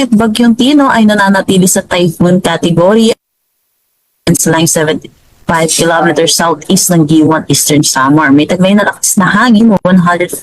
Bagyong Tino ay nananatili sa typhoon category sa line 75 kilometers southeast ng Giwan, Eastern Samar. May taglay na lakas na hangin 140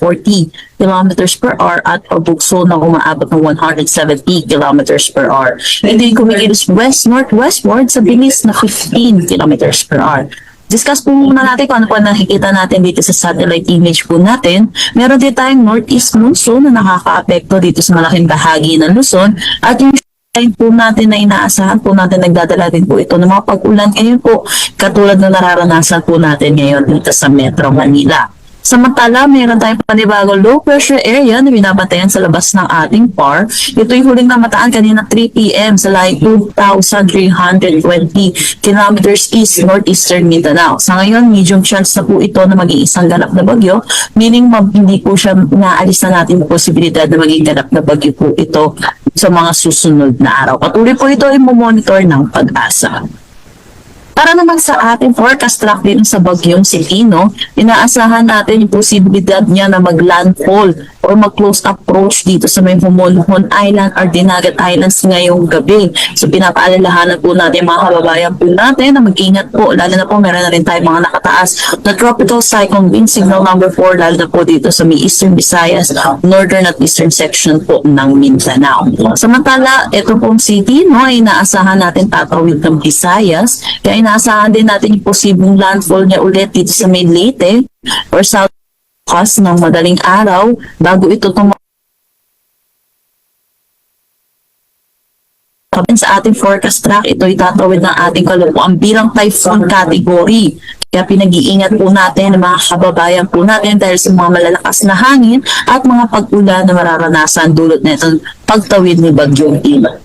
kilometers per hour at pabugso na umaabot ng 170 kilometers per hour. Ito'y kumikilos west-northwestward sa bilis na 15 kilometers per hour. Discuss po muna natin kung ano po nakikita natin dito sa satellite image po natin. Meron din tayong northeast monsoon na nakaka-apekto dito sa malaking bahagi ng Luzon at yung line po natin na inaasahan po natin nagdadala din po ito ng mga pag-ulan ngayon po katulad na nararanasan po natin ngayon dito sa Metro Manila. Samantala, meron tayong panibagong low pressure area na binabantayan sa labas ng ating PAR. Ito'y huling namataan kanina 3 p.m. sa line 2,320 kilometers east northeastern Mindanao. Sa ngayon, medium chance na po ito na maging isang ganap na bagyo, meaning hindi po siya naalis na natin yung posibilidad na maging ganap na bagyo po ito sa mga susunod na araw. Patuloy po ito ay monitor ng Pag-asa. Para naman sa ating forecast track din sa bagyong Tino, inaasahan natin yung posibilidad niya na mag-landfall or mag-close approach dito sa may Humulhon Island or Dinagat Islands ngayong gabi. So pinapaalalahanan po natin mga kababayan po natin na mag-ingat po, lalo na po meron na rin tayo mga nakataas na tropical cyclone wind signal number 4, lalo na po dito sa may Eastern Visayas, Northern at Eastern section po ng Mindanao. Samantala, ito pong Tino ay inaasahan natin tatawid ng Visayas, kaya inaasahan din natin yung posibleng landfall niya ulit dito sa may Leyte or South Coast ng madaling araw bago ito sa ating forecast track. Ito'y tatawid ng ating kalupuan bilang typhoon category. Kaya pinag-iingat po natin ang mga kababayan po natin dahil sa mga malalakas na hangin at mga pag-ulan na mararanasan dulot na itong pagtawid ni Bagyong Tino.